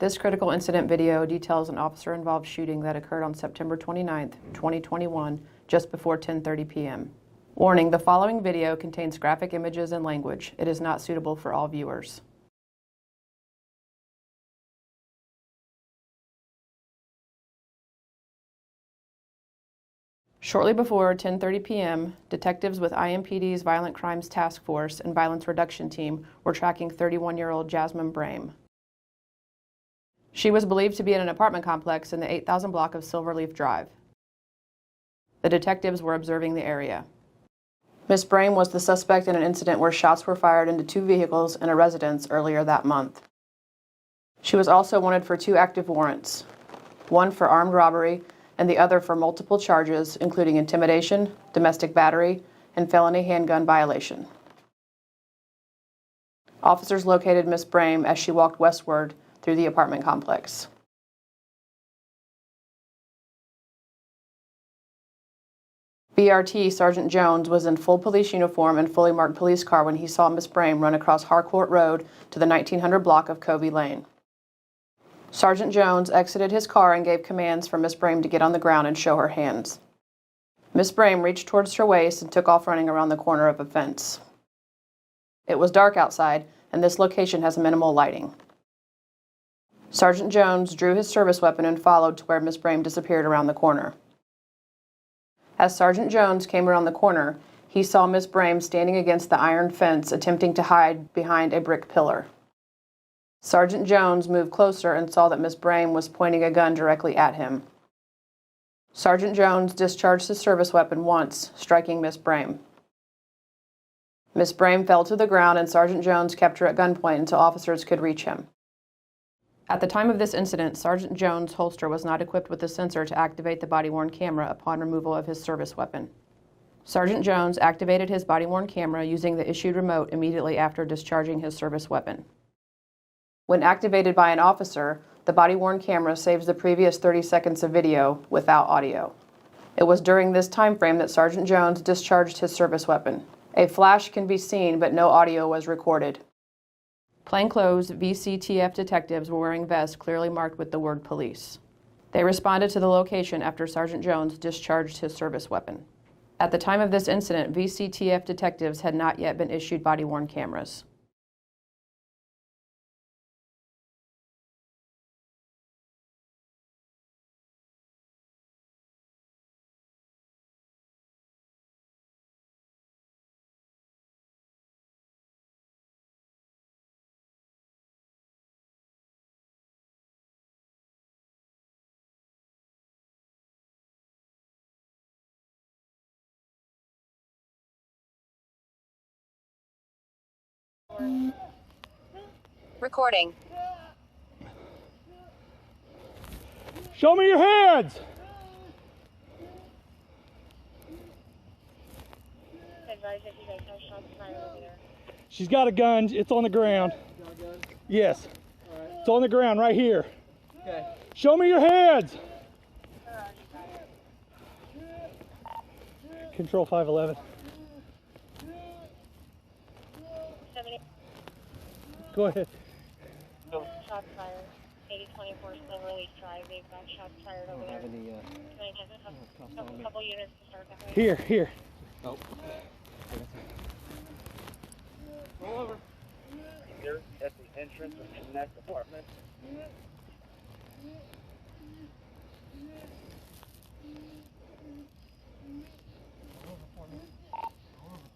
This critical incident video details an officer-involved shooting that occurred on September 29, 2021, just before 10:30 p.m. Warning, the following video contains graphic images and language. It is not suitable for all viewers. Shortly before 10:30 p.m., detectives with IMPD's Violent Crimes Task Force and Violence Reduction Team were tracking 31-year-old Jasmine Brame. She was believed to be in an apartment complex in the 8,000 block of Silverleaf Drive. The detectives were observing the area. Ms. Brame was the suspect in an incident where shots were fired into two vehicles in a residence earlier that month. She was also wanted for two active warrants, one for armed robbery and the other for multiple charges, including intimidation, domestic battery, and felony handgun violation. Officers located Ms. Brame as she walked westward through the apartment complex. BRT Sergeant Jones was in full police uniform and fully marked police car when he saw Ms. Brame run across Harcourt Road to the 1900 block of Covey Lane. Sergeant Jones exited his car and gave commands for Ms. Brame to get on the ground and show her hands. Ms. Brame reached towards her waist and took off running around the corner of a fence. It was dark outside, and this location has minimal lighting. Sergeant Jones drew his service weapon and followed to where Ms. Brame disappeared around the corner. As Sergeant Jones came around the corner, he saw Ms. Brame standing against the iron fence attempting to hide behind a brick pillar. Sergeant Jones moved closer and saw that Ms. Brame was pointing a gun directly at him. Sergeant Jones discharged his service weapon once, striking Ms. Brame. Ms. Brame fell to the ground and Sergeant Jones kept her at gunpoint until officers could reach him. At the time of this incident, Sergeant Jones' holster was not equipped with a sensor to activate the body-worn camera upon removal of his service weapon. Sergeant Jones activated his body-worn camera using the issued remote immediately after discharging his service weapon. When activated by an officer, the body-worn camera saves the previous 30 seconds of video without audio. It was during this time frame that Sergeant Jones discharged his service weapon. A flash can be seen, but no audio was recorded. Plainclothes VCTF detectives were wearing vests clearly marked with the word police. They responded to the location after Sergeant Jones discharged his service weapon. At the time of this incident, VCTF detectives had not yet been issued body-worn cameras. Recording. Show me your hands! She's got a gun. It's on the ground. Got a gun? Yes. All right. It's on the ground right here. Okay. Show me your hands! Control 511. Go ahead. Shots fired. 8024 Silverleaf Drive. They've got shots fired over there. Couple units to start that way. Here. Oh. Roll over. Here at the entrance of the next apartment.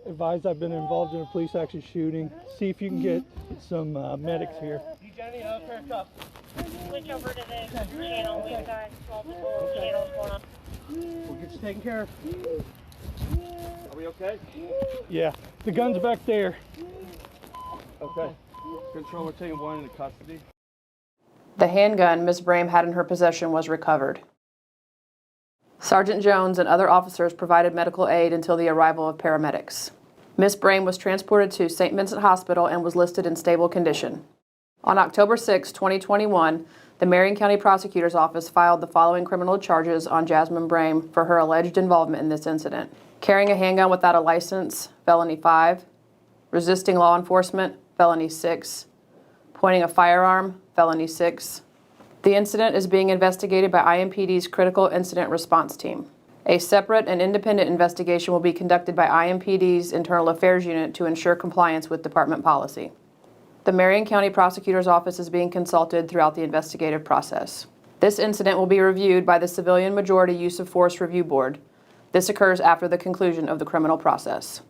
Advise I've been involved in a police action shooting. See if you can get some medics here. You, Jenny, pair of cuffs. Switch over to the channel. We've got multiple channels going on. We'll get you taken care of. Are we okay? Yeah, the gun's back there. Okay. Control, we're taking one into custody. The handgun Ms. Brame had in her possession was recovered. Sergeant Jones and other officers provided medical aid until the arrival of paramedics. Ms. Brame was transported to St. Vincent Hospital and was listed in stable condition. On October 6, 2021, the Marion County Prosecutor's Office filed the following criminal charges on Jasmine Brame for her alleged involvement in this incident: carrying a handgun without a license, felony 5, resisting law enforcement, felony 6, pointing a firearm, felony 6, The incident is being investigated by IMPD's Critical Incident Response Team. A separate and independent investigation will be conducted by IMPD's Internal Affairs Unit to ensure compliance with department policy. The Marion County Prosecutor's Office is being consulted throughout the investigative process. This incident will be reviewed by the Civilian Majority Use of Force Review Board. This occurs after the conclusion of the criminal process.